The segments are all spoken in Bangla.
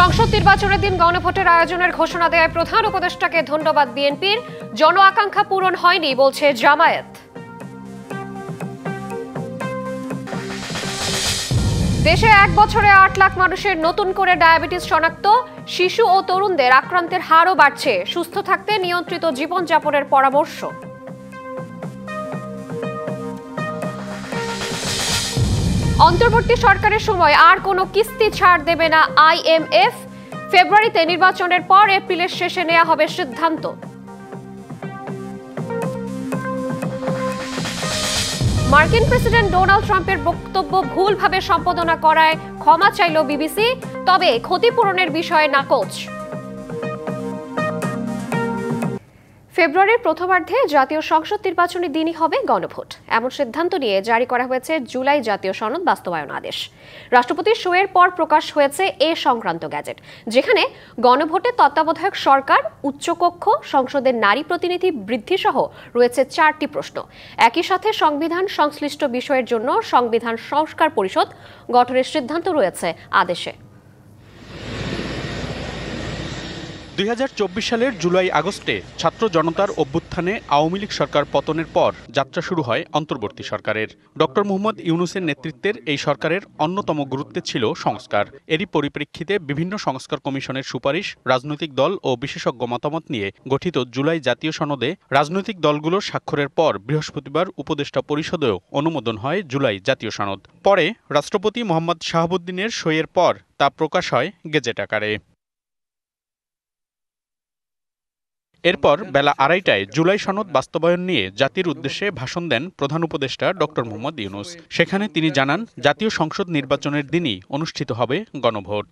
সংসদ নির্বাচনের দিন গণভোটের আয়োজনের ঘোষণা দেয় প্রধান উপদেষ্টাকে ধন্যবাদ বিএনপির। জন আকাঙ্ক্ষা পূরণ হয়নি বলছে জামায়াত। দেশে এক বছরে ৮ লাখ মানুষের নতুন করে ডায়াবেটিস শনাক্ত। শিশু ও তরুণদের আক্রান্তের হারও বাড়ছে। সুস্থ থাকতে নিয়ন্ত্রিত জীবনযাপনের পরামর্শ। অন্তর্বর্তী সরকারের সময় আর কোনো কিস্তি ছাড় দেবে না IMF। ফেব্রুয়ারিতে নির্বাচনের পর এপ্রিলের শেষে নেওয়া হবে সিদ্ধান্ত। মার্কিন প্রেসিডেন্ট ডোনাল্ড ট্রাম্পের বক্তব্য ভুলভাবে সম্পাদনা করায় ক্ষমা চাইল বিবিসি, তবে ক্ষতিপূরণের বিষয়ে নাকচ। ফেব্রুয়ারির প্রথমার্ধে জাতীয় সংসদ নির্বাচনের দিনই হবে গণভোট, এমন সিদ্ধান্ত নিয়ে জারি করা হয়েছে জুলাই জাতীয় সনদ বাস্তবায়ন আদেশ। রাষ্ট্রপতির সইয়ের পর প্রকাশ হয়েছে এ সংক্রান্ত গ্যাজেট, যেখানে গণভোটে তত্ত্বাবধায়ক সরকার, উচ্চকক্ষ, সংসদের নারী প্রতিনিধি বৃদ্ধি সহ রয়েছে 4টি প্রশ্ন। একই সাথে সংবিধান সংশ্লিষ্ট বিষয়ের জন্য সংবিধান সংস্কার পরিষদ গঠনের সিদ্ধান্ত রয়েছে আদেশে। ২০২৪ সালের জুলাই আগস্টে ছাত্র জনতার অভ্যুত্থানে আওয়ামী লীগ সরকার পতনের পর যাত্রা শুরু হয় অন্তর্বর্তী সরকারের। ডক্টর মোহাম্মদ ইউনূসের নেতৃত্বের এই সরকারের অন্যতম গুরুত্বে ছিল সংস্কার। এরই পরিপ্রেক্ষিতে বিভিন্ন সংস্কার কমিশনের সুপারিশ, রাজনৈতিক দল ও বিশেষজ্ঞ মতামত নিয়ে গঠিত জুলাই জাতীয় সনদে রাজনৈতিক দলগুলোর স্বাক্ষরের পর বৃহস্পতিবার উপদেষ্টা পরিষদেও অনুমোদন হয় জুলাই জাতীয় সনদ। পরে রাষ্ট্রপতি মোহাম্মদ শাহাবুদ্দিনের সইয়ের পর তা প্রকাশ হয় গেজেট আকারে। এরপর বেলা ২:৩০টায় জুলাই সনদ বাস্তবায়ন নিয়ে জাতির উদ্দেশ্যে ভাষণ দেন প্রধান উপদেষ্টা ডক্টর মোহাম্মদ ইউনূস। সেখানে তিনি জানান, জাতীয় সংসদ নির্বাচনের দিনই অনুষ্ঠিত হবে গণভোট।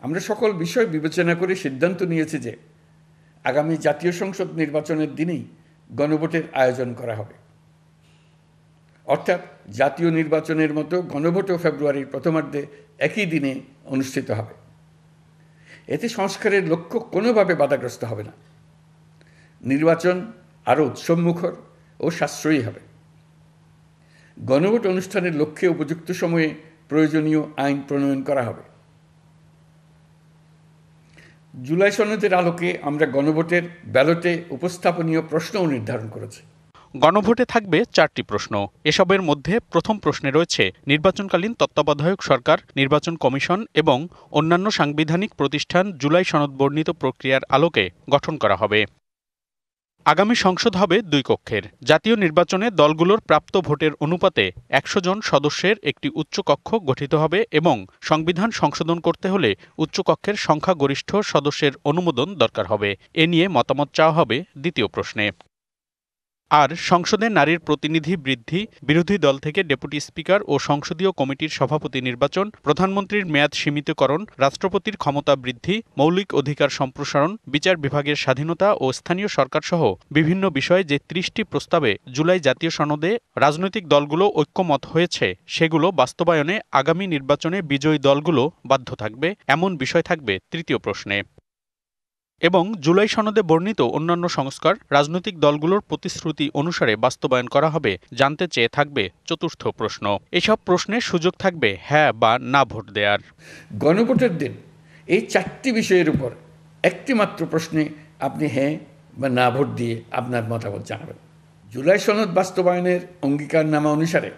আমরা সকল বিষয় বিবেচনা করে সিদ্ধান্ত নিয়েছি যে আগামী জাতীয় সংসদ নির্বাচনের দিনই গণভোটের আয়োজন করা হবে। অর্থাৎ জাতীয় নির্বাচনের মতো ভোটও ফেব্রুয়ারির প্রথমার্ধে একই দিনে অনুষ্ঠিত হবে। এতে সংস্কারের লক্ষ্য কোনোভাবে বাধাগ্রস্ত হবে না। নির্বাচন আরও উৎসবমুখর ও সাশ্রয়ী হবে। গণভোট অনুষ্ঠানের লক্ষ্যে উপযুক্ত সময়ে প্রয়োজনীয় আইন প্রণয়ন করা হবে। জুলাই সনদের আলোকে আমরা গণভোটের ব্যালটে উপস্থাপনীয় প্রশ্নও নির্ধারণ করেছি। গণভোটে থাকবে 4টি প্রশ্ন। এসবের মধ্যে প্রথম প্রশ্নে রয়েছে নির্বাচনকালীন তত্ত্বাবধায়ক সরকার, নির্বাচন কমিশন এবং অন্যান্য সাংবিধানিক প্রতিষ্ঠান জুলাই সনদ বর্ণিত প্রক্রিয়ার আলোকে গঠন করা হবে। আগামী সংসদ হবে 2 কক্ষের। জাতীয় নির্বাচনে দলগুলোর প্রাপ্ত ভোটের অনুপাতে 100 জন সদস্যের একটি উচ্চকক্ষ গঠিত হবে এবং সংবিধান সংশোধন করতে হলে উচ্চকক্ষের সংখ্যাগরিষ্ঠ সদস্যের অনুমোদন দরকার হবে। এ নিয়ে মতামত চাওয়া হবে দ্বিতীয় প্রশ্নে। আর সংসদে নারীর প্রতিনিধি বৃদ্ধি, বিরোধী দল থেকে ডেপুটি স্পিকার ও সংসদীয় কমিটির সভাপতি নির্বাচন, প্রধানমন্ত্রীর মেয়াদ সীমিতকরণ, রাষ্ট্রপতির ক্ষমতা বৃদ্ধি, মৌলিক অধিকার সম্প্রসারণ, বিচার বিভাগের স্বাধীনতা ও স্থানীয় সরকারসহ বিভিন্ন বিষয়ে যে 30টি প্রস্তাবে জুলাই জাতীয় সনদে রাজনৈতিক দলগুলো ঐক্যমত হয়েছে, সেগুলো বাস্তবায়নে আগামী নির্বাচনে বিজয়ী দলগুলো বাধ্য থাকবে, এমন বিষয় থাকবে তৃতীয় প্রশ্নে। এবং জুলাই সনদে বর্ণিত অন্যান্য সংস্কার রাজনৈতিক দলগুলোর প্রতিশ্রুতি অনুসারে বাস্তবায়ন করা হবে জানতে চেয়ে থাকবে চতুর্থ প্রশ্ন। এসব প্রশ্নে সুযোগ থাকবে হ্যাঁ বা না ভোট দেওয়ার। গণভোটের দিন এই 4টি বিষয়ের উপর একটি মাত্র প্রশ্নে আপনি হ্যাঁ বা না ভোট দিয়ে আপনার মতামত জানাবেন। জুলাই সনদ বাস্তবায়নের অঙ্গীকারনামা অনুসারে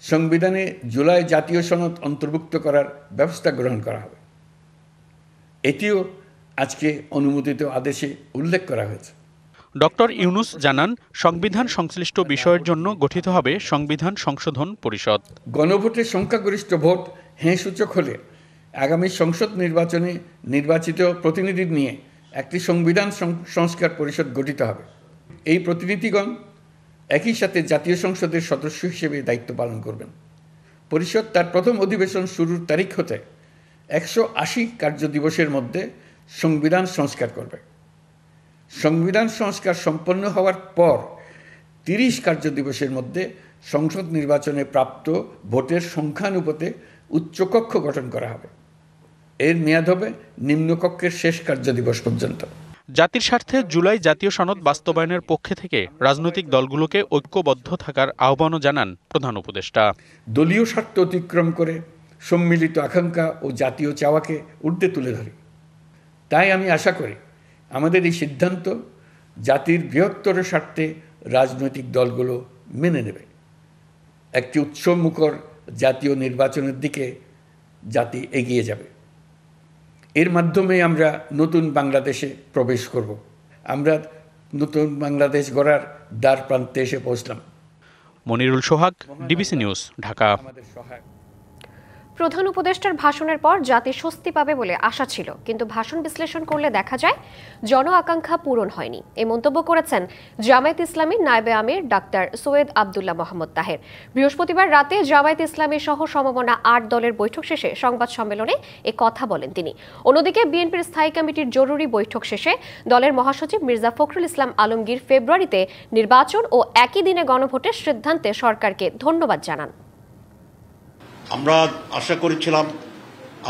সংবিধানে জুলাই জাতীয় সনদ অন্তর্ভুক্ত করার ব্যবস্থা গ্রহণ করা হবে। এটিও আজকে অনুমোদিত আদেশে উল্লেখ করা হয়েছে। ডক্টর ইউনূস জানান, সংবিধান সংশ্লিষ্ট বিষয়ের জন্য গঠিত হবে সংবিধান সংশোধন পরিষদ। গণভোটের সংখ্যাগরিষ্ঠ ভোট হ্যাঁ সূচক হলে আগামী সংসদ নির্বাচনে নির্বাচিত প্রতিনিধি নিয়ে একটি সংবিধান সংস্কার পরিষদ গঠিত হবে। এই প্রতিনিধিগণ একই সাথে জাতীয় সংসদের সদস্য হিসেবে দায়িত্ব পালন করবেন। পরিষদ তার প্রথম অধিবেশন শুরুর তারিখ হতে 180 কার্যদিবসের মধ্যে সংবিধান সংস্কার করবে। সংবিধান সংস্কার সম্পন্ন হওয়ার পর 30 কার্যদিবসের মধ্যে সংসদ নির্বাচনে প্রাপ্ত ভোটের সংখ্যানুপাতে উচ্চকক্ষ গঠন করা হবে। এর মেয়াদ হবে নিম্নকক্ষের শেষ কার্যদিবস পর্যন্ত। জাতির স্বার্থে জুলাই জাতীয় সনদ বাস্তবায়নের পক্ষে থেকে রাজনৈতিক দলগুলোকে ঐক্যবদ্ধ থাকার আহ্বানও জানান প্রধান উপদেষ্টা। দলীয় স্বার্থ অতিক্রম করে সম্মিলিত আকাঙ্ক্ষা ও জাতীয় চাওয়াকে ঊর্ধ্বে তুলে ধরে। তাই আমি আশা করি আমাদের এই সিদ্ধান্ত জাতির বৃহত্তর স্বার্থে রাজনৈতিক দলগুলো মেনে নেবে। একটি উৎসবমুখর জাতীয় নির্বাচনের দিকে জাতি এগিয়ে যাবে। এর মাধ্যমে আমরা নতুন বাংলাদেশে প্রবেশ করব। আমরা নতুন বাংলাদেশ গড়ার দ্বার প্রান্তে এসে পৌঁছলাম। মনিরুল সোহাগ, ডিবিসি নিউজ, ঢাকা। প্রধান উপদেষ্টার ভাষণের পর জাতি স্বস্তি পাবে বলে আশা ছিল, কিন্তু ভাষণ বিশ্লেষণ করলে দেখা যায় জন আকাঙ্ক্ষা পূরণ হয়নি। এই মন্তব্য করেছেন জামায়াত ইসলামীর নায়েবে আমির ডাক্তার সৈয়দ আব্দুল্লাহ মোহাম্মদ তাহের। বৃহস্পতিবার রাতে জামায়াত ইসলামী সহ সমমনা 8 দলের বৈঠক শেষে সংবাদ সম্মেলনে এ কথা বলেন তিনি। অন্যদিকে বিএনপির স্থায়ী কমিটির জরুরি বৈঠক শেষে দলের মহাসচিব মির্জা ফখরুল ইসলাম আলমগীর ফেব্রুয়ারিতে নির্বাচন ও একই দিনে গণভোটের সিদ্ধান্তে সরকারকে ধন্যবাদ জানান। আমরা আশা করেছিলাম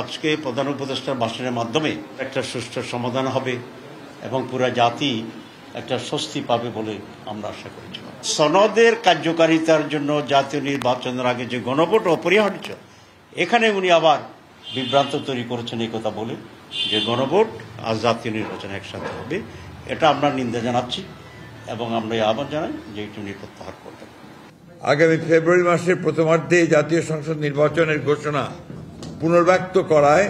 আজকে প্রধান উপদেষ্টার ভাষণের মাধ্যমে একটা সুষ্ঠু সমাধান হবে এবং পুরো জাতি একটা স্বস্তি পাবে বলে আমরা আশা করেছিলাম। সনদের কার্যকারিতার জন্য জাতীয় নির্বাচনের আগে যে গণভোট অপরিহার্য, এখানে উনি আবার বিভ্রান্ত তৈরি করেছেন এই কথা বলে যে গণভোট আর জাতীয় নির্বাচন একসাথে হবে। এটা আমরা নিন্দা জানাচ্ছি এবং আমরা আহ্বান জানাই যে এটি উনি প্রত্যাহার করবেন। আগামী ফেব্রুয়ারি মাসের প্রথমার্ধে জাতীয় সংসদ নির্বাচনের ঘোষণা পুনর্ব্যক্ত করায়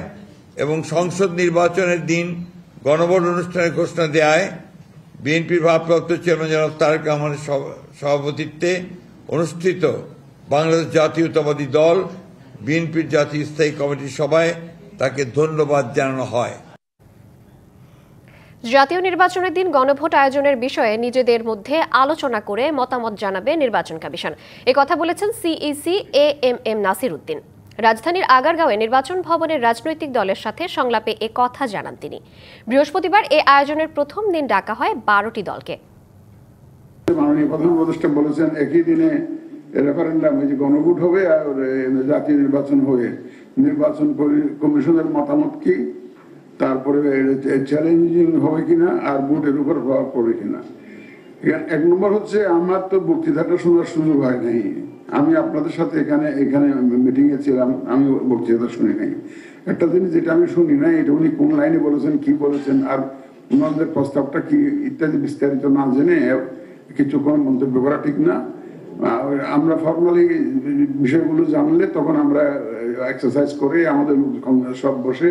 এবং সংসদ নির্বাচনের দিন গণভোট অনুষ্ঠানের ঘোষণা দেয় বিএনপির ভারপ্রাপ্ত চেয়ারম্যান জনাব তারেক রহমানের সভাপতিত্বে অনুষ্ঠিত বাংলাদেশ জাতীয়তাবাদী দল বিএনপির জাতীয় স্থায়ী কমিটির সভায় তাকে ধন্যবাদ জানানো হয়। জাতীয় নির্বাচনের দিন গণভোট আয়োজনের বিষয়ে নিজেদের মধ্যে আলোচনা করে মতামত জানাবে নির্বাচন কমিশন। কথা বলেছেন সিইসি এএমএম নাসির উদ্দিন। রাজধানীর আগারগাঁওয়ে নির্বাচন ভবনের রাজনৈতিক দলের সাথে সংলাপে কথা জানান তিনি। বৃহস্পতিবার এই আয়োজনের প্রথম দিন ডাকা হয় 12টি দলকে। মাননীয় প্রধান উপদেষ্টা বলেছেন একই দিনে রেফারেন্ডাম গণভোট হবে আর জাতীয় নির্বাচন হবে। নির্বাচন কমিশনের মতামত কি, তারপরে চ্যালেঞ্জিং হবে কিনা আর ভোটের উপর প্রভাব পড়বে কিনা। এক নম্বর হচ্ছে আমার তো বক্তৃতাটা শোনার সুযোগ হয় নাই। আমি আপনাদের সাথে এখানে মিটিং এ ছিলাম, আমি বক্তৃতা শুনি নাই। একটা জিনিস যেটা আমি শুনি নাই, এটা উনি কোন লাইনে বলেছেন, কি বলেছেন আর ওনাদের প্রস্তাবটা কি ইত্যাদি বিস্তারিত না জেনে কিছু কোনো মন্তব্য করা ঠিক না। আমরা ফর্মালি বিষয়গুলো জানলে তখন আমরা এক্সারসাইজ করে আমাদের সব বসে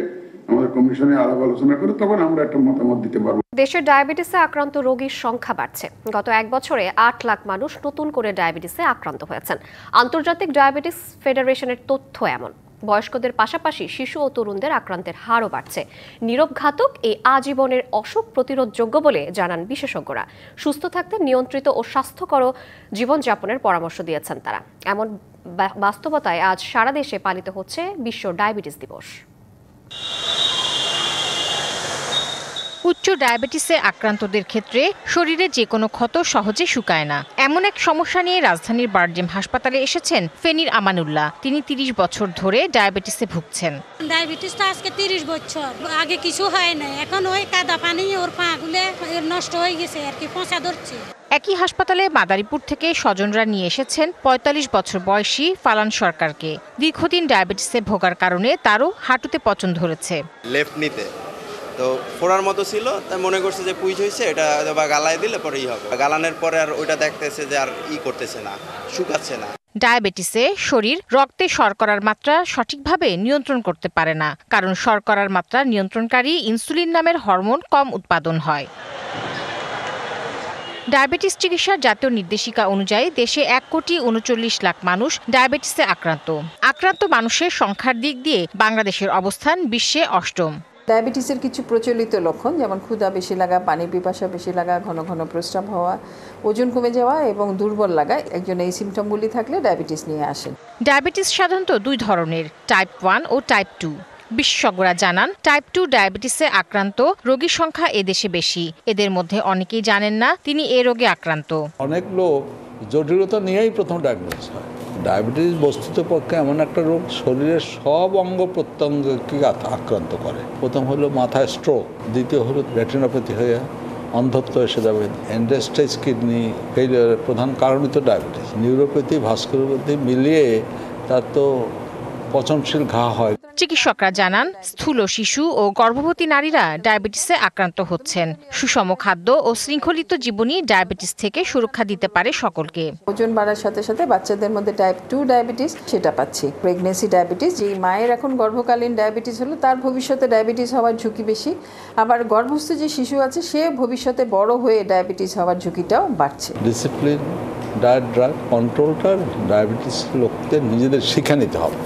আমাদের কমিশনে আলাপ আলোচনা করে তখন আমরা একটা মতামত দিতে পারবো। দেশে ডায়াবেটিসে আক্রান্ত রোগীর সংখ্যা বাড়ছে। গত 1 বছরে 8 লাখ মানুষ নতুন করে ডায়াবেটিসে আক্রান্ত হয়েছেন। আন্তর্জাতিক ডায়াবেটিস ফেডারেশনের তথ্য এমন। বয়স্কদের পাশাপাশি শিশু ও তরুণদের আক্রান্তের হারও বাড়ছে। নীরব ঘাতক এই আজীবনের অসুখ প্রতিরোধযোগ্য বলে জানান বিশেষজ্ঞরা। সুস্থ থাকতে নিয়ন্ত্রিত ও স্বাস্থ্যকর জীবনযাপনের পরামর্শ দিয়েছেন তারা। এমন বাস্তবতায় আজ সারা দেশে পালিত হচ্ছে বিশ্ব ডায়াবেটিস দিবস। উচ্চ ডায়াবেটিসে আক্রান্তদের ক্ষেত্রে শরীরে যে কোনো ক্ষত সহজে শুকায় না। এমন এক সমস্যা নিয়ে রাজধানীর বারডেম হাসপাতালে এসেছেন ফেনীর আমানুল্লাহ। তিনি 30 বছর ধরে ডায়াবেটিসে ভুগছেন। ডায়াবেটিসটা আজকে 30 বছর, আগে কিছু হয় না, এখন ওই কাদা পানি ওর পাগুলো নষ্ট হয়ে গেছে আর কি, পচা ধরছে। একই হাসপাতালে মাদারীপুর থেকে স্বজনরা নিয়ে এসেছেন 45 বছর বয়সী ফালান সরকারকে। দীর্ঘদিন ডায়াবেটিসে ভোগার কারণে তারও হাঁটুতে পচন ধরেছে। লেফট নিতে তো ফোড়ার মতো ছিল, তাই মনে করছে যে পুইজ হয়েছে, এটা বা গালায় দিলে পরেই হবে। গালানোর পরে আর ওইটা দেখতেছে যে আর করতেছে না, শুকাচ্ছে না। ডায়াবেটিসে শরীর রক্তে শর্করার মাত্রা সঠিকভাবে নিয়ন্ত্রণ করতে পারে না, কারণ শর্করার মাত্রা নিয়ন্ত্রণকারী ইনসুলিন নামের হরমোন কম উৎপাদন হয়। ডায়াবেটিস চিকিৎসার জাতীয় নির্দেশিকা অনুযায়ী দেশে 1,39,00,000 মানুষ ডায়াবেটিসে আক্রান্ত মানুষের সংখ্যার দিক দিয়ে বাংলাদেশের অবস্থান বিশ্বে 8ম। ডায়াবেটিসের কিছু প্রচলিত লক্ষণ যেমন ক্ষুধা বেশি লাগা, পানি পিপাসা বেশি লাগা, ঘন ঘন প্রস্রাব হওয়া, ওজন কমে যাওয়া এবং দুর্বল লাগা, একজন এই সিমটমগুলি থাকলে ডায়াবেটিস নিয়ে আসেন। ডায়াবেটিস সাধারণত 2 ধরনের, টাইপ 1 ও টাইপ 2। বিশেষজ্ঞরা জানান টাইপ 2 ডায়াবেটিসে আক্রান্ত রোগীর সংখ্যা এদেশে বেশি। এদের মধ্যে অনেকেই জানেন না তিনি এ রোগে আক্রান্ত। অনেক লোক জটিলতা নিয়েই প্রথম ডায়াগনোস হয়। ডায়াবেটিস বস্তুতপক্ষে এমন একটা রোগ শরীরের সব অঙ্গ প্রত্যঙ্গকে আক্রান্ত করে। প্রথম হলো মাথায় স্ট্রোক, দ্বিতীয় হলো রেটিনোপ্যাথি হয়ে অন্ধত্ব এসে যাবে, এন্ডোস্টেজ কিডনি ফেলিয়ারের প্রধান কারণই তো ডায়াবেটিস। নিউরোপ্যাথি ভাস্কুলোপ্যাথি মিলিয়ে তার তো পচনশীল ঘা হয়। চিকিৎসকরা জানান স্থূল শিশু ও গর্ভবতী নারীরা ডায়াবেটিসে আক্রান্ত হচ্ছেন। সুষম খাদ্য ও শৃঙ্খলিত জীবনী ডায়াবেটিস থেকে সুরক্ষা দিতে পারে সকলকে। ওজন বাড়ার সাথে সাথে বাচ্চাদের মধ্যে টাইপ 2 ডায়াবেটিস সেটা পাচ্ছি। প্রেগনেন্সি ডায়াবেটিস, যে মায়ের এখন গর্ভকালীন ডায়াবেটিস হলো তার ভবিষ্যতে ডায়াবেটিস হওয়ার ঝুঁকি বেশি। আবার গর্ভস্থ যে শিশু আছে সে ভবিষ্যতে বড় হয়ে ডায়াবেটিস হওয়ার ঝুঁকিটাও বাড়ছে। ডিসিপ্লিন, ডায়েট, ড্রাগ কন্ট্রোলটা ডায়াবেটিস লোকদের নিজেদের শিখে নিতে হবে।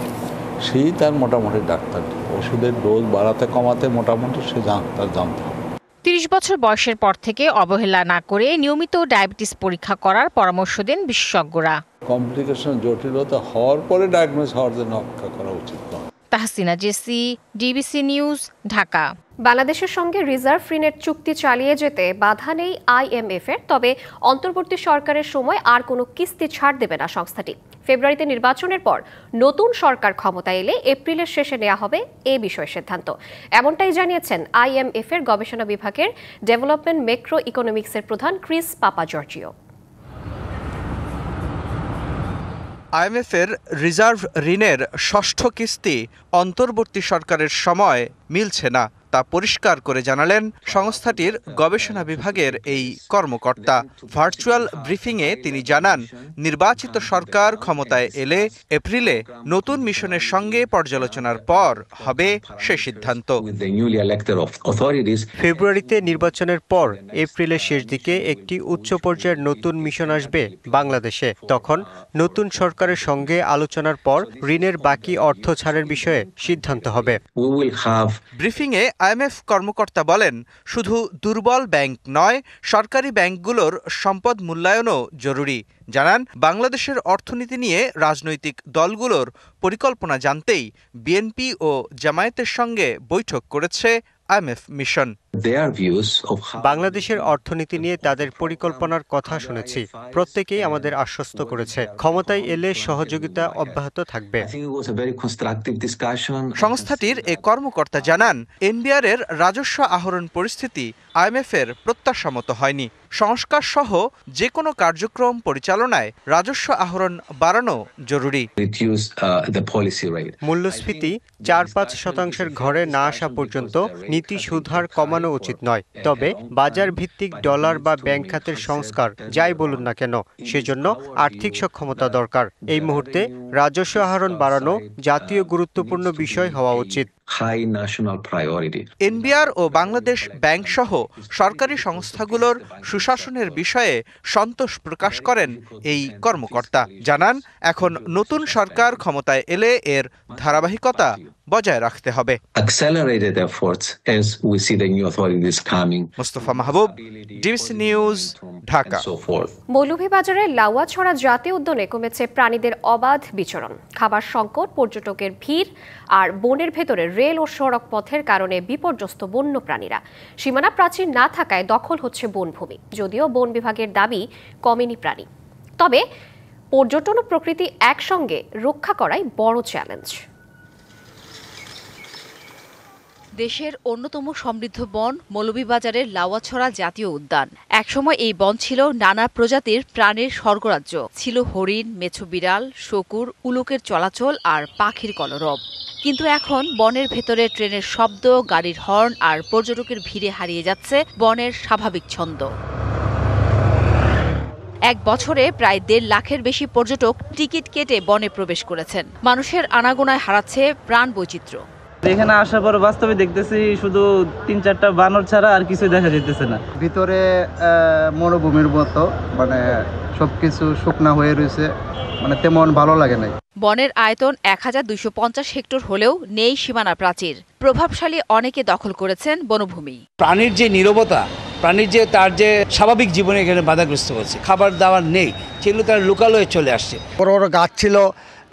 সেই তার মোটামুটি ডাক্তার ওষুধের ডোজ বাড়াতে কমাতে মোটামুটি সে তার জানতে হবে। 30 বছর বয়সের পর থেকে অবহেলা না করে নিয়মিত ডায়াবেটিস পরীক্ষা করার পরামর্শ দেন বিশেষজ্ঞরা। কমপ্লিকেশন জটিলতা হওয়ার পরে ডায়াগনোজ হওয়ার জন্য অপেক্ষা করা উচিত নয়। Tahsina Jessy, DBC news, Dhaka. বাংলাদেশের সঙ্গে রিজার্ভ ঋণের চুক্তি চালিয়ে যেতে বাধা নেই IMF-এর, তবে অন্তর্বর্তী সরকারের সময় আর কোনো কিস্তি ছাড় দেবে না সংস্থাটি। ফেব্রুয়ারিতে নির্বাচনের পর নতুন সরকার ক্ষমতায় এলে এপ্রিলের শেষে নেওয়া হবে এ বিষয়ে সিদ্ধান্ত। এমনটাই জানিয়েছেন IMF-এর গবেষণা বিভাগের ডেভেলপমেন্ট ম্যাক্রো ইকোনমিক্সের প্রধান ক্রিস পাপাজর্জিও। IMF-এর রিজার্ভ ঋণের ষষ্ঠ কিস্তি অন্তর্বর্তী সরকারের সময় মিলছে না, তা পরিষ্কার করে জানালেন সংস্থাটির গবেষণা বিভাগের এই কর্মকর্তা। ভার্চুয়াল ব্রিফিংয়ে তিনি জানান, নির্বাচিত সরকার ক্ষমতায় এলে এপ্রিলে নতুন মিশনের সঙ্গে পর্যালোচনার পর হবে সে সিদ্ধান্ত। ফেব্রুয়ারিতে নির্বাচনের পর এপ্রিলের শেষ দিকে একটি উচ্চ পর্যায়ের নতুন মিশন আসবে বাংলাদেশে। তখন নতুন সরকারের সঙ্গে আলোচনার পর ঋণের বাকি অর্থ ছাড়ের বিষয়ে সিদ্ধান্ত হবে। ব্রিফিংয়ে IMF কর্মকর্তা বলেন, শুধু দুর্বল ব্যাংক নয়, সরকারি ব্যাংকগুলোর সম্পদ মূল্যায়নও জরুরি। জানান, বাংলাদেশের অর্থনীতি নিয়ে রাজনৈতিক দলগুলোর পরিকল্পনা জানতেই বিএনপি ও জামায়াতের সঙ্গে বৈঠক করেছে IMF মিশন। বাংলাদেশের অর্থনীতি নিয়ে তাদের পরিকল্পনার কথা শুনেছি। প্রত্যেকেই আমাদের আশ্বস্ত করেছে ক্ষমতায় এলে সহযোগিতা অব্যাহত থাকবে। সংস্থাটির এ কর্মকর্তা জানান, এনবিআর-এর রাজস্ব আহরণ পরিস্থিতি IMF-এর প্রত্যাশামতো হয়নি। সংস্কার সহ যে কোনো কার্যক্রম পরিচালনায় রাজস্ব আহরণ বাড়ানো জরুরি। মূল্যস্ফীতি 4-5% ঘরে না আসা পর্যন্ত নীতি সুদহার কমানো উচিত নয়। তবে বাজার ভিত্তিক ডলার বা ব্যাংক খাতের সংস্কার যাই বলুন না কেন, সেজন্য আর্থিক সক্ষমতা দরকার। এই মুহূর্তে রাজস্ব আহরণ বাড়ানো জাতীয় গুরুত্বপূর্ণ বিষয় হওয়া উচিত। এনবিআর ও বাংলাদেশ ব্যাংক সহ সরকারি সংস্থাগুলোর সুশাসনের বিষয়ে সন্তোষ প্রকাশ করেন এই কর্মকর্তা। জানান, এখন নতুন সরকার ক্ষমতায় এলে এর ধারাবাহিকতা বজায় রাখতে হবে। মোস্তফা মাহবুব, ডিবিসি নিউজ, ঢাকা। মৌলভীবাজারের লাউয়াছড়া জাতীয় উদ্যানে কমেছে প্রাণীদের অবাধ বিচরণ। খাবার সংকট, পর্যটকের ভিড় আর বনের ভেতরে রেল ও সড়ক পথের কারণে বিপর্যস্ত বন্য প্রাণীরা। সীমানা প্রাচীর না থাকায় দখল হচ্ছে বনভূমি। যদিও বন বিভাগের দাবি কমেনি প্রাণী, তবে পর্যটন ও প্রকৃতি একসঙ্গে রক্ষা করাই বড় চ্যালেঞ্জ। দেশের অন্যতম সমৃদ্ধ বন মৌলভীবাজারের লাউয়াছড়া জাতীয় উদ্যান। একসময় এই বন ছিল নানা প্রজাতির প্রাণীর স্বর্গরাজ্য। ছিল হরিণ, মেছো বিড়াল, শকুর, উলুকের চলাচল আর পাখির কলরব। কিন্তু এখন বনের ভেতরে ট্রেনের শব্দ, গাড়ির হর্ন আর পর্যটকের ভিড়ে হারিয়ে যাচ্ছে বনের স্বাভাবিক ছন্দ। এক বছরে প্রায় 1.5 লাখের বেশি পর্যটক টিকিট কেটে বনে প্রবেশ করেছেন। মানুষের আনাগোনায় হারাচ্ছে প্রাণ বৈচিত্র্য। এখানে আসার পর বাস্তবে দেখতেছি শুধু 3-4টা বানর ছাড়া আর কিছু দেখা যেতেছে না। ভিতরে মরুভূমির মতো, মানে সবকিছু শুকনা হয়ে রয়েছে, মানে তেমন ভালো লাগে নাই। বনের আয়তন 1250 হেক্টর হলেও নেই সীমানা প্রাচীর। প্রভাবশালী অনেকে দখল করেছেন বনভূমি। প্রাণীর যে নীরবতা, প্রাণীর যে তার যে স্বাভাবিক জীবনে এখানে বাধাগ্রস্ত হচ্ছে। খাবার দাবার নেই, সেগুলো তার লোকালয়ে চলে আসছে। বড় বড় গাছ ছিল,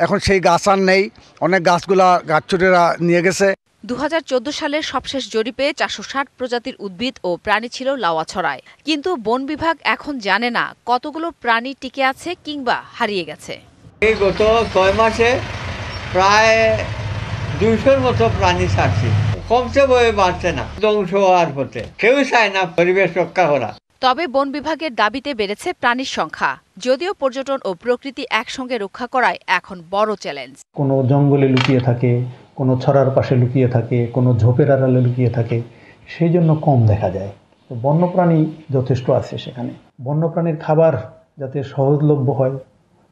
এখন সেই গাছ আর নেই। অনেক গাছগুলা গাছচুরেরা নিয়ে গেছে। 2014 সালের সবশেষ জরিপে 460 প্রজাতির উদ্ভিদ ও প্রাণী ছিল লাউয়াছড়ায়। কিন্তু বন বিভাগ এখন জানে না কতগুলো প্রাণী টিকে আছে কিংবা হারিয়ে গেছে। এই গত 6 মাসে প্রায় 200-র মতো প্রাণী ছাড়ছে। কমছে বয়ে বাড়ছে না, ধ্বংস হওয়ার পথে। কেউ চায় না পরিবেশ রক্ষা করা। তবে বন বিভাগের দাবিতে বেড়েছে প্রাণীর সংখ্যা। যদিও পর্যটন ও প্রকৃতি একসঙ্গে রক্ষা করায় এখন বড় চ্যালেঞ্জ। কোনো জঙ্গলে লুকিয়ে থাকে, কোনো ছড়ার পাশে লুকিয়ে থাকে, কোনো ঝোপের আড়ালে লুকিয়ে থাকে, সেই জন্য কম দেখা যায়। তো বন্যপ্রাণী যথেষ্ট আছে সেখানে। বন্যপ্রাণীর খাবার যাতে সহজলভ্য হয়,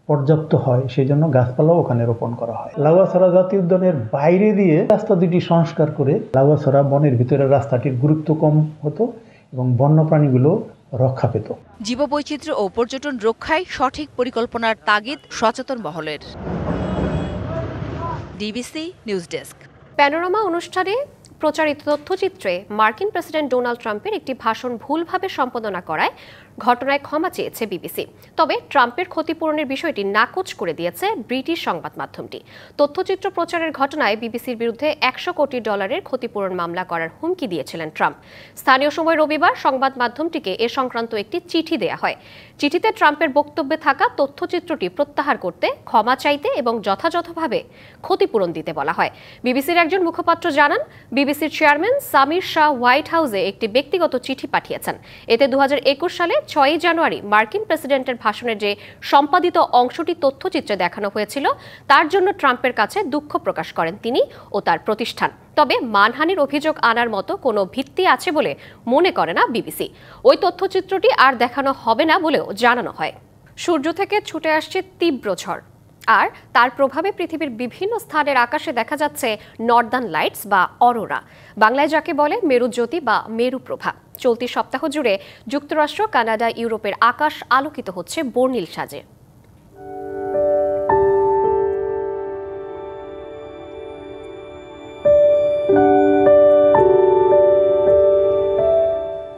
পর্যাপ্ত হয়, সেই জন্য গাছপালাও ওখানে রোপণ করা হয়। লাউয়াছড়া জাতীয় উদ্যানের বাইরে দিয়ে রাস্তা দুটি সংস্কার করে লাউয়াছড়া বনের ভিতরে রাস্তাটির গুরুত্ব কম হতো এবং বন্যপ্রাণীগুলো রক্ষা পেত। জীববৈচিত্র্য ও পর্যটন রক্ষায় সঠিক পরিকল্পনার তাগিদ সচেতন মহলের। DBC news desk. প্যানোরামা অনুষ্ঠানে প্রচারিত তথ্যচিত্রে মার্কিন প্রেসিডেন্ট ডোনাল্ড ট্রাম্পের একটি ভাষণ ভুলভাবে সম্পাদনা করায় ঘটনায় ক্ষমা চেয়েছে বিবিসি। তবে ট্রাম্পের ক্ষতিপূরণের বিষয়টি নাকচ করে দিয়েছে ব্রিটিশ সংবাদ মাধ্যমটি। তথ্যচিত্র প্রচারের ঘটনায় বিবিসির বিরুদ্ধে $100 কোটি ক্ষতিপূরণ মামলা করার হুমকি দিয়েছিলেন ট্রাম্প। স্থানীয় সময় রবিবার সংবাদ মাধ্যমটিকে এ সংক্রান্ত একটি চিঠি দেয়া হয়। চিঠিতে ট্রাম্পের বক্তব্যে থাকা তথ্যচিত্রটি প্রত্যাহার করতে, ক্ষমা চাইতে এবং যথাযথভাবে ক্ষতিপূরণ দিতে বলা হয়। বিবিসির একজন মুখপাত্র জানান, বিবিসির চেয়ারম্যান সামির শাহ হোয়াইট হাউসে একটি ব্যক্তিগত চিঠি পাঠিয়েছেন। এতে 2021 সালে 6 জানুয়ারি মার্কিন প্রেসিডেন্টের ভাষণের যে সম্পাদিত অংশটি তথ্যচিত্রে দেখানো হয়েছিল তার জন্য ট্রাম্পের কাছে দুঃখ প্রকাশ করেন তিনি ও তার প্রতিষ্ঠান। তবে মানহানির অভিযোগ আনার মতো কোনো ভিত্তি আছে বলে মনে করে না বিবিসি। ওই তথ্যচিত্রটি আর দেখানো হবে না বলেও জানানো হয়। সূর্য থেকে ছুটে আসছে তীব্র ঝড়, আর তার প্রভাবে পৃথিবীর বিভিন্ন স্থানের আকাশে দেখা যাচ্ছে নর্দার্ন লাইটস বা অরোরা, বাংলায় যাকে বলে মেরুজ্যোতি বা মেরুপ্রভা। চলতি সপ্তাহ জুড়ে যুক্তরাষ্ট্র, কানাডা, ইউরোপের আকাশ আলোকিত হচ্ছে বর্ণিল সাজে।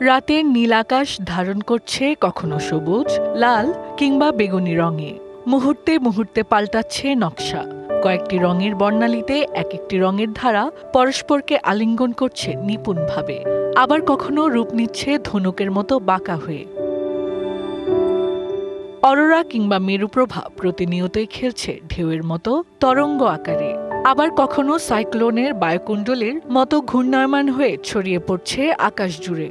রাতের নীল আকাশ ধারণ করছে কখনো সবুজ, লাল কিংবা বেগুনি রঙে। মুহূর্তে মুহূর্তে পাল্টাচ্ছে নকশা। কয়েকটি রঙের বর্ণালীতে এক একটি রঙের ধারা পরস্পরকে আলিঙ্গন করছে নিপুণভাবে। আবার কখনো রূপ নিচ্ছে ধনুকের মতো বাঁকা হয়ে। অরোরা কিংবা মেরুপ্রভা প্রতিনিয়তই খেলছে ঢেউয়ের মতো তরঙ্গ আকারে। আবার কখনো সাইক্লোনের বায়ুকুণ্ডলীর মতো ঘূর্ণায়মান হয়ে ছড়িয়ে পড়ছে আকাশ জুড়ে।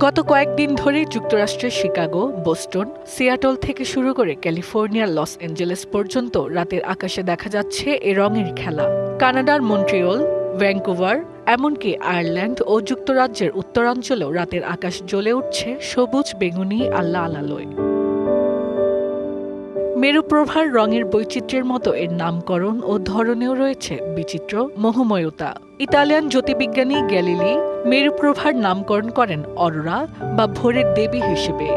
গত কয়েকদিন ধরে যুক্তরাষ্ট্রের শিকাগো, বোস্টন, সিয়াটল থেকে শুরু করে ক্যালিফোর্নিয়ার লস অ্যাঞ্জেলেস পর্যন্ত রাতের আকাশে দেখা যাচ্ছে এ রঙের খেলা। কানাডার মন্ট্রিয়ল, ভ্যাঙ্কুভার, এমনকি আয়ারল্যান্ড ও যুক্তরাজ্যের উত্তরাঞ্চলেও রাতের আকাশ জ্বলে উঠছে সবুজ, বেগুনি আর লাল আলোয়। মেরুপ্রভার রঙের বৈচিত্র্যের মতো এর নামকরণ ও ধরনেও রয়েছে বিচিত্র মোহময়তা। ইতালিয়ান জ্যোতির্বিজ্ঞানী গ্যালিলি মেরুপ্রভার নামকরণ করেন অরোরা বা ভোরের দেবী হিসেবে।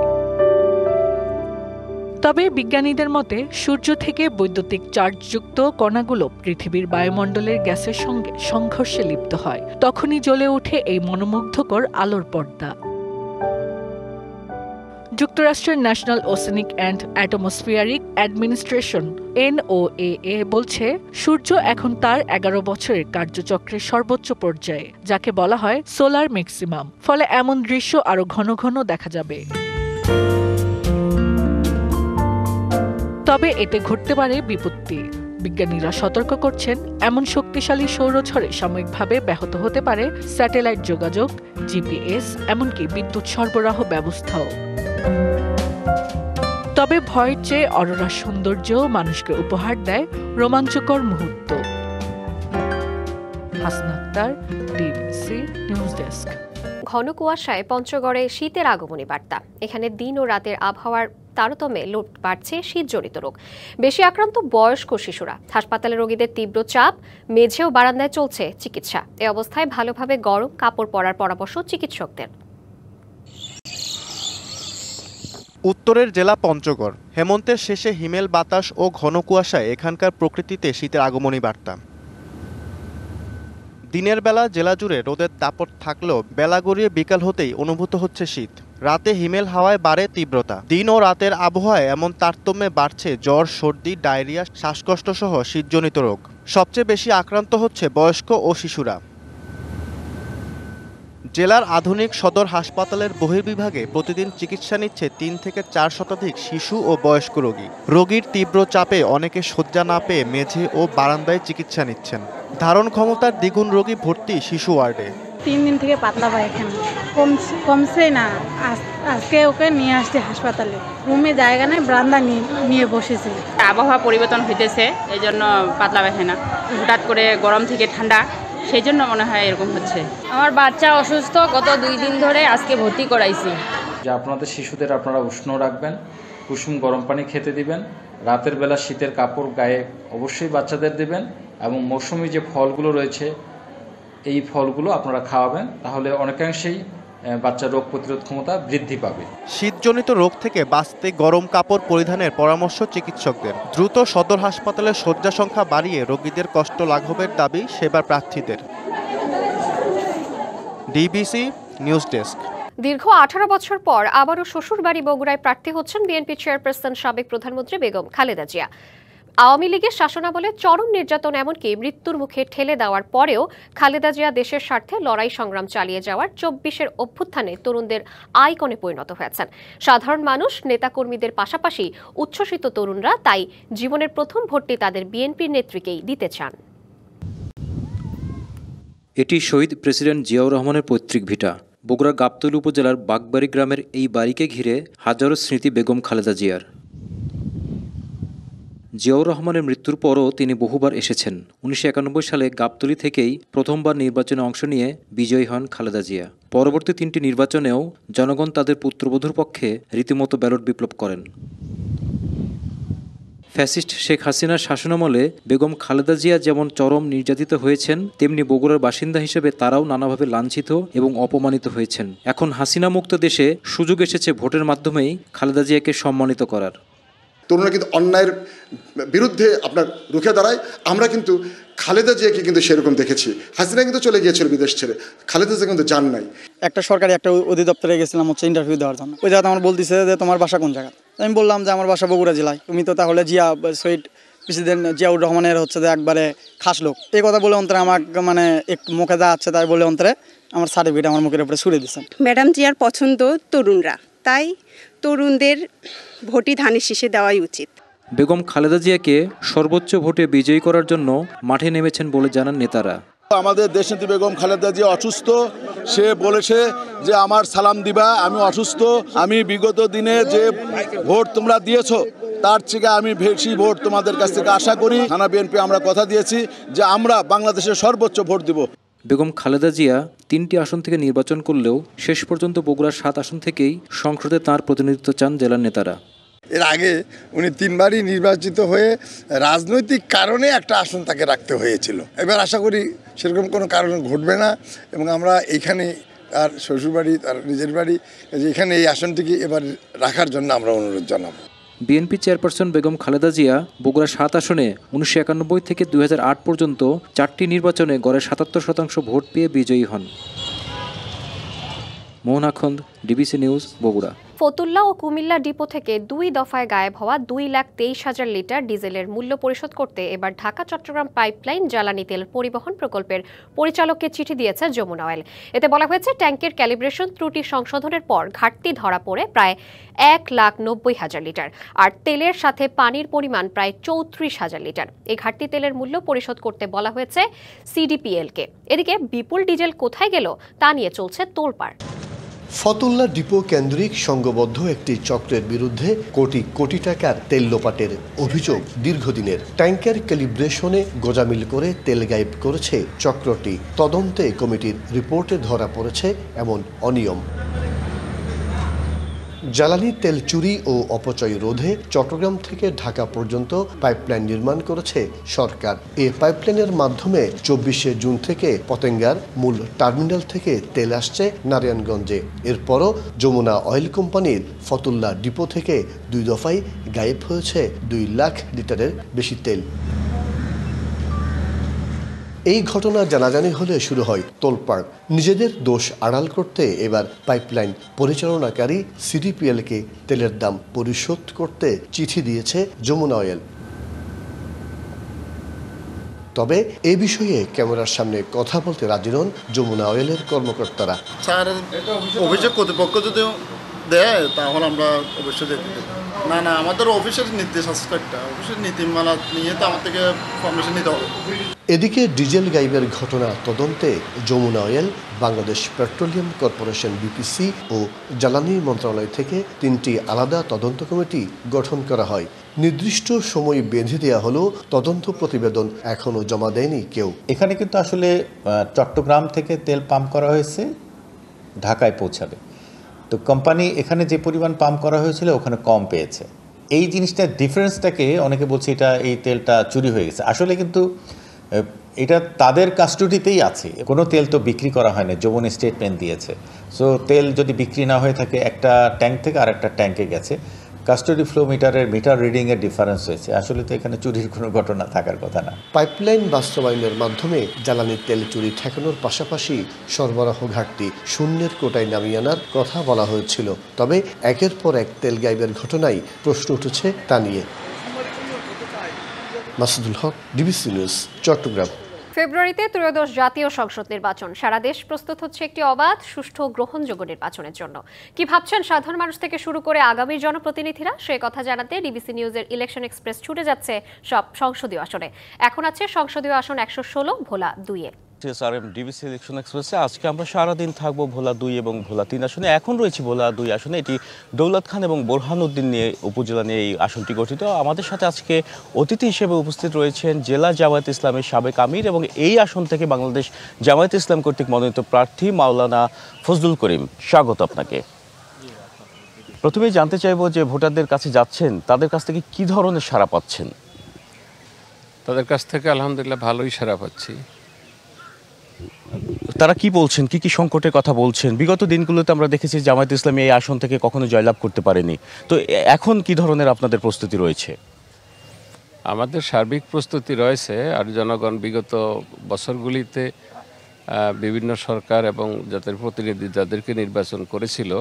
তবে বিজ্ঞানীদের মতে সূর্য থেকে বৈদ্যুতিক চার্জযুক্ত কণাগুলো পৃথিবীর বায়ুমণ্ডলের গ্যাসের সঙ্গে সংঘর্ষে লিপ্ত হয়। তখনই জ্বলে ওঠে এই মনোমুগ্ধকর আলোর পর্দা। যুক্তরাষ্ট্রের national oceanic and atmospheric administration NOAA বলছে, সূর্য এখন তার 11 বছরের কার্যচক্রের সর্বোচ্চ পর্যায়ে, যাকে বলা হয় সোলার ম্যাক্সিমাম। ফলে এমন দৃশ্য আরো ঘন ঘন দেখা যাবে। তবে এতে ঘটতে পারে বিপত্তি। বিজ্ঞানীরা সতর্ক করছেন, এমন শক্তিশালী সৌরঝড়ে সাময়িকভাবে ব্যাহত হতে পারে স্যাটেলাইট যোগাযোগ, GPS, এমনকি বিদ্যুৎ সরবরাহ ব্যবস্থাও। তবে ভয়ের চেয়ে অরোরার সৌন্দর্য মানুষকে উপহার দেয় রোমাঞ্চকর মুহূর্ত। Hasna Akter, DBC news desk. ঘন কুয়াশায় পঞ্চগড়ে শীতের আগমনী বার্তা। এখানে দিন ও রাতের আবহাওয়ার তারতম্যে লোপ বাড়ছে শীতজনিত রোগ। বেশি আক্রান্ত বয়স্ক শিশুরা। হাসপাতালে রোগীদের তীব্র চাপ, মেঝে ও বারান্দায় চলছে চিকিৎসা। এ অবস্থায় ভালোভাবে গরম কাপড় পরার পরামর্শ চিকিৎসকদের। উত্তরের জেলা পঞ্চগড়। হেমন্তের শেষে হিমেল বাতাস ও ঘন কুয়াশায় এখানকার প্রকৃতিতে শীতের আগমনী বার্তা। দিনের বেলা জেলা জুড়ে রোদের দাপট থাকলেও বেলা গড়িয়ে বিকাল হতেই অনুভূত হচ্ছে শীত। রাতে হিমেল হাওয়ায় বাড়ে তীব্রতা। দিন ও রাতের আবহাওয়ায় এমন তারতম্যে বাড়ছে জ্বর, সর্দি, ডায়রিয়া, শ্বাসকষ্ট সহ শীতজনিত রোগ। সবচেয়ে বেশি আক্রান্ত হচ্ছে বয়স্ক ও শিশুরা। জেলার আধুনিক সদর হাসপাতালের বহির্বিভাগে প্রতিদিন চিকিৎসা নিচ্ছে 3 থেকে 4 শতাধিক শিশু ও বয়স্ক রোগী। রোগীর তীব্র চাপে অনেকে শয্যা না পেয়ে মেঝে ও বারান্দায় চিকিৎসা নিচ্ছেন। ধারণ ক্ষমতার দ্বিগুণ রোগী ভর্তি শিশু ওয়ার্ডে। 3 দিন থেকে পাতলা পায়খানা কমছে না, আজকে ওকে নিয়ে আসছে হাসপাতালে। রুমে জায়গা নেই, বারান্দা নিয়ে বসেছে। আবহাওয়া পরিবর্তন হইতেছে, এই জন্য পাতলা পায়খানা, হঠাৎ করে গরম থেকে ঠান্ডা, সেই জন্য মনে হয় এরকম হচ্ছে। আমার বাচ্চা অসুস্থ, গত 2 দিন ধরে, আজকে ভর্তি করাইছি। যে আপনাদের শিশুদের আপনারা উষ্ণ রাখবেন, কুসুম গরম পানি খেতে দিবেন, রাতের বেলা শীতের কাপড় গায়ে অবশ্যই বাচ্চাদের দিবেন, এবং মৌসুমি যে ফলগুলো রয়েছে এই ফলগুলো আপনারা খাওয়াবেন, তাহলে অনেকাংশেই বাচ্চার রোগ প্রতিরোধ ক্ষমতা বৃদ্ধি পাবে। শীতজনিত রোগ থেকে বাঁচতে গরম কাপড় পরিধানের পরামর্শ চিকিৎসকদের। দ্রুত সদর হাসপাতালের শয্যা সংখ্যা বাড়িয়ে রোগীদের কষ্ট লাঘবের দাবি সেবা প্রার্থীদের। DBC news desk. দীর্ঘ 18 বছর পর আবারও শ্বশুরবাড়ি বগুড়ায় প্রার্থী হচ্ছেন বিএনপি চেয়ারপারসন সাবেক প্রধানমন্ত্রী বেগম খালেদা জিয়া। আওয়ামী লীগের শাসনামলে চরম নির্যাতন এমনকি মৃত্যুর মুখে ঠেলে দেওয়ার পরেও খালেদা জিয়া দেশের স্বার্থে লড়াই সংগ্রাম চালিয়ে যাওয়ার 24-এর অভ্যুত্থানে তরুণদের আইকনে পরিণত হয়েছেন। সাধারণ মানুষ, নেতাকর্মীদের পাশাপাশি উচ্ছ্বসিত তরুণরা তাই জীবনের প্রথম ভোটটি তাদের বিএনপির নেত্রীকেই দিতে চান। এটি শহীদ প্রেসিডেন্ট জিয়াউর রহমানের পৈতৃক ভিটা। বগুড়া গাবতলী উপজেলার বাগবাড়ি গ্রামের এই বাড়িকে ঘিরে হাজারো স্মৃতি বেগম খালেদা জিয়ার। জিয়াউর রহমানের মৃত্যুর পরও তিনি বহুবার এসেছেন। 1991 সালে গাবতলী থেকেই প্রথমবার নির্বাচনে অংশ নিয়ে বিজয়ী হন খালেদা জিয়া। পরবর্তী 3টি নির্বাচনেও জনগণ তাদের পুত্রবধূর পক্ষে রীতিমতো ব্যালট বিপ্লব করেন। ফ্যাসিস্ট শেখ হাসিনার শাসনামলে বেগম খালেদা জিয়া যেমন চরম নির্যাতিত হয়েছেন, তেমনি বগুড়ার বাসিন্দা হিসেবে তারাও নানাভাবে লাঞ্ছিত এবং অপমানিত হয়েছেন। এখন হাসিনা মুক্ত দেশে সুযোগ এসেছে ভোটের মাধ্যমেই খালেদা জিয়াকে সম্মানিত করার। তরুণরা কিন্তু অন্যায়ের বিরুদ্ধে আপনার রুখে দাঁড়ায়। আমরা কিন্তু খালেদা জিয়াকে কিন্তু সেরকম দেখেছি। হাসিনা কিন্তু চলে গিয়েছিল বিদেশ ছেড়ে, খালেদা জিয়া কিন্তু যান নাই। একটা সরকারি একটা অধিদপ্তরে গেছিলাম হচ্ছে ইন্টারভিউ দেওয়ার জন্য। ওই জায়গাতে আমার বলতেছে যে তোমার বাসা কোন জায়গা। আমি বললাম যে আমার বাসা বগুড়া জেলায়। তুমি তো তাহলে শহীদ প্রেসিডেন্ট জিয়াউর রহমানের হচ্ছে যে একবারে খাস লোক। এই কথা বলে অন্তরে আমার মানে একটু মুখে যা আছে তাই বলে অন্তরে আমার সার্টিফিকেট আমার মুখের উপরে ছুড়ে দিচ্ছেন। ম্যাডাম জিয়ার পছন্দ তরুণরা, তাই তরুণদের ভোটই ধানের শীষে দেওয়াই উচিত। বেগম খালেদা জিয়াকে সর্বোচ্চ ভোটে বিজয়ী করার জন্য মাঠে নেমেছেন বলে জানান নেতারা। আমাদের দেশনেত্রী বেগম খালেদা জিয়া অসুস্থ, সে বলেছে যে আমার সালাম দিবা, আমি অসুস্থ, আমি বিগত দিনে যে ভোট তোমরা দিয়েছো তার থেকে আমি বেশি ভোট তোমাদের কাছ থেকে আশা করি। থানা বিএনপি আমরা কথা দিয়েছি যে আমরা বাংলাদেশের সর্বোচ্চ ভোট দিব। বেগম খালেদা জিয়া 3টি আসন থেকে নির্বাচন করলেও শেষ পর্যন্ত বগুড়ার 7 আসন থেকেই সংসদে তাঁর প্রতিনিধিত্ব চান জেলার নেতারা। এর আগে উনি 3বারই নির্বাচিত হয়ে রাজনৈতিক কারণে একটা আসন তাকে রাখতে হয়েছিল। এবার আশা করি সেরকম কোনো কারণ ঘটবে না, এবং আমরা এইখানে আর শ্বশুরবাড়ি আর নিজের বাড়ি এখানে এই আসনটিকে এবার রাখার জন্য আমরা অনুরোধ জানাবো। বিএনপি চেয়ারপারসন বেগম খালেদা জিয়া বগুড়া 7 আসনে 1991 থেকে 2008 পর্যন্ত 4টি নির্বাচনে গড়ে 77% ভোট পেয়ে বিজয়ী হন। মোহন আখন্দ, ডিবিসি নিউজ, বগুড়া। ফতুল্লা ও কুমিল্লা ডিপো থেকে 2 দফায় গায়েব হওয়া 2,23,000 লিটার ডিজেলের মূল্য পরিশোধ করতে এবার ঢাকা চট্টগ্রাম পাইপলাইন জ্বালানি তেল পরিবহন প্রকল্পের পরিচালককে চিঠি দিয়েছে যমুনা অয়েল। এতে বলা হয়েছে ট্যাঙ্কের ক্যালিব্রেশন ত্রুটি সংশোধনের পর ঘাটতি ধরা পড়ে প্রায় 1,90,000 লিটার, আর তেলের সাথে পানির পরিমাণ প্রায় 34,000 লিটার। এই ঘাটতি তেলের মূল্য পরিশোধ করতে বলা হয়েছে সিডিপিএলকে। এদিকে বিপুল ডিজেল কোথায় গেল তা নিয়ে চলছে তোলপাড়। ফতুল্লা ডিপো কেন্দ্রিক সংঘবদ্ধ একটি চক্রের বিরুদ্ধে কোটি কোটি টাকার তেল লোপাটের অভিযোগ দীর্ঘদিনের। ট্যাঙ্কার ক্যালিব্রেশনে গোজামিল করে তেল গায়েব করেছে চক্রটি। তদন্তে কমিটির রিপোর্টে ধরা পড়েছে এমন অনিয়ম। জ্বালানি তেল চুরি ও অপচয় রোধে চট্টগ্রাম থেকে ঢাকা পর্যন্ত পাইপলাইন নির্মাণ করেছে সরকার। এই পাইপলাইনের মাধ্যমে 24শে জুন থেকে পতেঙ্গার মূল টার্মিনাল থেকে তেল আসছে নারায়ণগঞ্জে। এরপরও যমুনা অয়েল কোম্পানির ফতুল্লা ডিপো থেকে 2 দফায় গায়েব হয়েছে 2 লাখ লিটারের বেশি তেল। এই ঘটনা জানাজানি হলে শুরু হয় তোলপাড়। নিজেদের দোষ আড়াল করতে এবার পাইপলাইন পরিচালনাকারী সিডিপিএলকে তেলের দাম পরিশোধ করতে চিঠি দিয়েছে যমুনা অয়েল। তবে এ বিষয়ে ক্যামেরার সামনে কথা বলতে রাজি নন যমুনা অয়েলের কর্মকর্তারা। অভিযোগ কর্তৃপক্ষ যদি দেয় তাহলে আমরা অবশ্যই দেখতে দেব। না আমাদের অফিসের নির্দেশ আছে একটা, অফিসের নীতিমালা নিয়ে তো আমার থেকে পারমিশন নিতে হবে। এদিকে ডিজেল গাইবের ঘটনা তদন্তে Jamuna oil, Bangladesh petroleum corporation BPC ও জ্বালানি মন্ত্রণালয় থেকে 3টি আলাদা তদন্ত কমিটি গঠন করা হয়। নির্দিষ্ট সময় বেঁধে দেওয়া হলেও তদন্ত প্রতিবেদন এখনও জমা দেয়নি কেউ। এখানে কিন্তু আসলে চট্টগ্রাম থেকে তেল পাম্প করা হয়েছে, ঢাকায় পৌঁছাবে। তো কোম্পানি এখানে যে পরিমাণ পাম্প করা হয়েছিল ওখানে কম পেয়েছে। এই জিনিসটা ডিফারেন্সটাকে অনেকে বলছে এই তেলটা চুরি হয়ে গেছে। আসলে কিন্তু এটা তাদের কাস্টডিতেই আছে, কোনো তেল তো বিক্রি করা হয়নি, যমুনা স্টেটমেন্ট দিয়েছে। সো তেল যদি বিক্রি না হয়ে থাকে একটা ট্যাঙ্ক থেকে আরেকটা ট্যাঙ্কে গেছে, কাস্টডি ফ্লো মিটার রিডিংয়ের ডিফারেন্স হয়েছে। আসলে তো এখানে চুরির কোনো ঘটনা থাকার কথা না। পাইপলাইন বাস্তবায়নের মাধ্যমে জ্বালানির তেল চুরি ঠেকানোর পাশাপাশি সরবরাহ ঘাটতি শূন্যের কোটায় নামিয়ে আনার কথা বলা হয়েছিল। তবে একের পর এক তেল গাইবের ঘটনায় প্রশ্ন উঠেছে তা নিয়ে। মাসুদুল হক, ডিবিসি নিউজ, চট্টগ্রাম। ফেব্রুয়ারিতে ত্রয়োদশ জাতীয় সংসদ নির্বাচন। সারা দেশ প্রস্তুত হচ্ছে একটি অবাধ, সুষ্ঠু, গ্রহণযোগ্য নির্বাচনের জন্য। কি ভাবছেন সাধারণ মানুষ থেকে শুরু করে আগামীর জনপ্রতিনিধিরা, সে কথা জানাতে ডিবিসি নিউজের ইলেকশন এক্সপ্রেস ছুটে যাচ্ছে সব সংসদীয় আসনে। এখন আছে সংসদীয় আসন 116, ভোলা 2-এ। ডিবিসি ইলেকশন এক্সপ্রেসে আজকে আমরা সারাদিন থাকবো ভোলা 2 এবং ভোলা 3 আসনে। এখন রয়েছে ভোলা 2 আসনে। এটি দৌলত খান এবং বোরহানউদ্দিন নিয়ে উপজেলা নিয়ে এই আসনটি গঠিত। আমাদের সাথে আজকে অতিথি হিসেবে উপস্থিত রয়েছেন জেলা জামায়াত ইসলামের সাবেক আমির এবং এই আসন থেকে বাংলাদেশ জামায়াত ইসলাম কর্তৃক মনোনীত প্রার্থী মাওলানা ফজলুল করিম। স্বাগত আপনাকে। প্রথমেই জানতে চাইবো যে ভোটারদের কাছে যাচ্ছেন, তাদের কাছ থেকে কি ধরনের সাড়া পাচ্ছেন? তাদের কাছ থেকে আলহামদুলিল্লাহ ভালোই সাড়া পাচ্ছি। তারা কি বলছেন, কি কি সংকটের কথা বলছেন? বিগত দিনগুলোতে আমরা দেখেছি জামায়াত ইসলামী এই আসন থেকে কখনো জয়লাভ করতে পারেনি, তো এখন কি ধরনের আপনাদের প্রস্তুতি রয়েছে? আমাদের সার্বিক প্রস্তুতি রয়েছে। আর জনগণ বিগত বছরগুলিতে বিভিন্ন সরকার এবং যাদের প্রতিনিধি যাদেরকে নির্বাচন করেছিল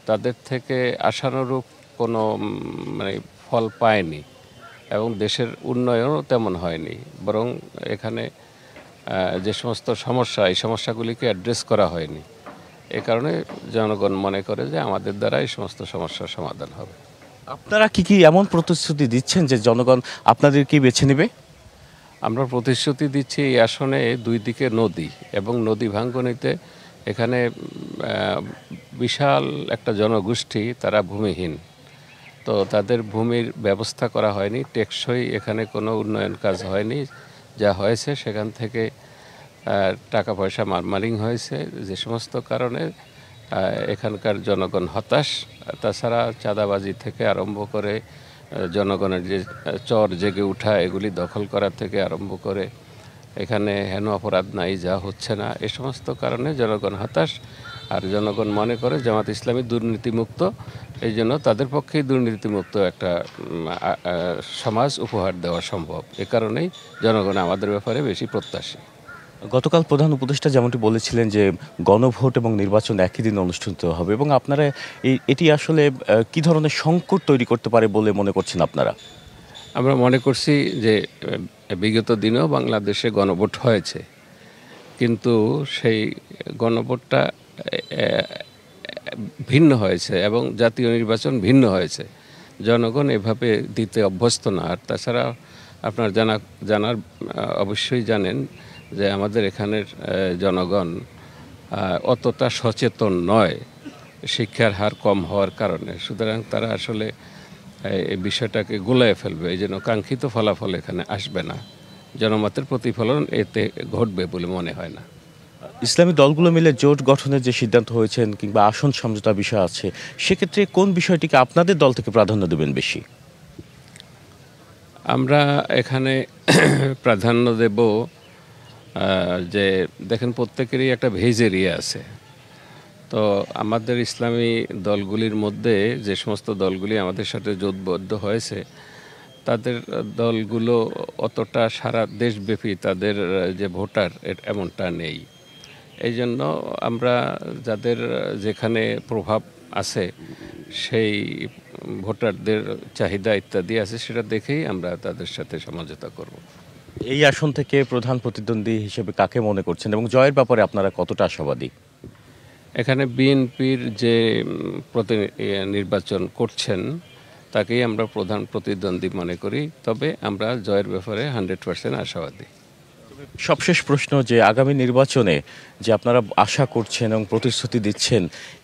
তাদের থেকে আশানুরূপ কোনো ফল পায়নি এবং দেশের উন্নয়নও তেমন হয়নি। বরং এখানে যে সমস্ত সমস্যা, এই সমস্যাগুলিকে অ্যাড্রেস করা হয়নি। এ কারণে জনগণ মনে করে যে আমাদের দ্বারা এই সমস্ত সমস্যার সমাধান হবে। আপনারা কি এমন প্রতিশ্রুতি দিচ্ছেন যে জনগণ আপনাদেরকেই বেছে নেবে? আমরা প্রতিশ্রুতি দিচ্ছি এই আসনে 2 দিকে নদী এবং নদী ভাঙ্গনিতে এখানে বিশাল একটা জনগোষ্ঠী, তারা ভূমিহীন। তো তাদের ভূমির ব্যবস্থা করা হয়নি, টেকসই এখানে কোনো উন্নয়ন কাজ হয়নি। যা হয়েছে সেখান থেকে টাকা পয়সা মারমারিং হয়েছে, যে সমস্ত কারণে এখানকার জনগণ হতাশ। তাছাড়া চাঁদাবাজি থেকে আরম্ভ করে জনগণের যে চর জেগে ওঠা, এগুলি দখল করা থেকে আরম্ভ করে এখানে হেন অপরাধ নাই, যা হচ্ছে না, এ সমস্ত কারণে জনগণ হতাশ। আর জনগণ মনে করে জামাত ইসলামী দুর্নীতিমুক্ত, এই জন্য তাদের পক্ষেই দুর্নীতিমুক্ত একটা সমাজ উপহার দেওয়া সম্ভব। এ কারণেই জনগণ আমাদের ব্যাপারে বেশি প্রত্যাশী। গতকাল প্রধান উপদেষ্টা যেমনটি বলেছিলেন যে গণভোট এবং নির্বাচন একই দিন অনুষ্ঠিত হবে, এবং আপনারা এটি আসলে কি ধরনের সংকট তৈরি করতে পারে বলে মনে করছেন আপনারা? আমরা মনে করছি যে বিগত দিনেও বাংলাদেশে গণভোট হয়েছে, কিন্তু সেই গণভোটটা ভিন্ন হয়েছে এবং জাতীয় নির্বাচন ভিন্ন হয়েছে। জনগণ এভাবে দিতে অভ্যস্ত না। আর তাছাড়া আপনার জানার অবশ্যই জানেন যে আমাদের এখানের জনগণ অতটা সচেতন নয়, শিক্ষার হার কম হওয়ার কারণে। সুতরাং তারা আসলে এই বিষয়টাকে গোলায় ফেলবে, এই জন্য কাঙ্ক্ষিত ফলাফল এখানে আসবে না, জনমতের প্রতিফলন এতে ঘটবে বলে মনে হয় না। ইসলামী দলগুলো মিলে জোট গঠনের যে সিদ্ধান্ত হয়েছেন কিংবা আসন সমঝোতা বিষয় আছে, সেক্ষেত্রে কোন বিষয়টিকে আপনাদের দল থেকে প্রাধান্য দেবেন বেশি? আমরা এখানে প্রাধান্য দেব যে দেখেন প্রত্যেকেরই একটা ভেজ এরিয়া আছে। তো আমাদের ইসলামী দলগুলির মধ্যে যে সমস্ত দলগুলি আমাদের সাথে জোটবদ্ধ হয়েছে, তাদের দলগুলো অতটা সারা দেশব্যাপী তাদের যে ভোটার এমনটা নেই। এই জন্য আমরা যাদের যেখানে প্রভাব আছে, সেই ভোটারদের চাহিদা ইত্যাদি আছে, সেটা দেখেই আমরা তাদের সাথে সমঝোতা করব। এই আসন থেকে প্রধান প্রতিদ্বন্দ্বী হিসেবে কাকে মনে করছেন এবং জয়ের ব্যাপারে আপনারা কতটা আশাবাদী? এখানে বিএনপির যে নির্বাচন করছেন তাকেই আমরা প্রধান প্রতিদ্বন্দ্বী মনে করি, তবে আমরা জয়ের ব্যাপারে 100% আশাবাদী। সবশেষ প্রশ্ন, যে আগামী নির্বাচনে যে আপনারা আশা করছেন এবং প্রতিশ্রুতি দিচ্ছেন,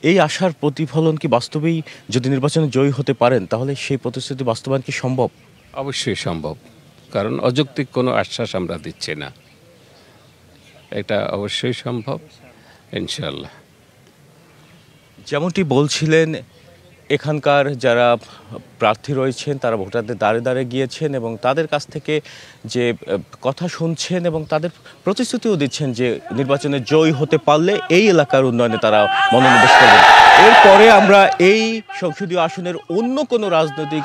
এই আশার প্রতিফলন কি বাস্তবেই, যদি নির্বাচনে জয়ী হতে পারেন তাহলে সেই প্রতিশ্রুতি বাস্তবায়ন কি সম্ভব? অবশ্যই সম্ভব, কারণ অযৌক্তিক কোনো আশ্বাস আমরা দিচ্ছি না, এটা অবশ্যই সম্ভব ইনশাআল্লাহ। যেমনটি বলছিলেন, এখানকার যারা প্রার্থী রয়েছেন তারা ভোটারদের দ্বারে দ্বারে গিয়েছেন এবং তাদের কাছ থেকে যে কথা শুনছেন এবং তাদের প্রতিশ্রুতিও দিচ্ছেন যে নির্বাচনে জয়ী হতে পারলে এই এলাকার উন্নয়নে তারা মনোনিবেশ করবেন। এরপরে আমরা এই সংসদীয় আসনের অন্য কোনো রাজনৈতিক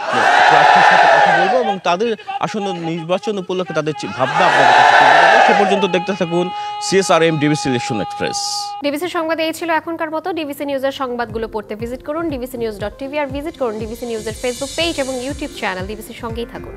প্রার্থীর সাথে কথা বলবো এবং তাদের আসন্ন নির্বাচন উপলক্ষে তাদের ভাবনা আপনাদের কাছে তুলে ধরবো। সে পর্যন্ত দেখতে থাকুন CSRM DBC election express. DBC সংবাদ এই ছিল এখনকার মতো। ডিবিসি নিউজের সংবাদগুলো পড়তে ভিজিট করুন dbcnews.tv আর ভিজিট করুন ডিবিসি নিউজের ফেসবুক পেজ এবং ইউটিউব চ্যানেল। ডিবিসির সঙ্গেই থাকুন।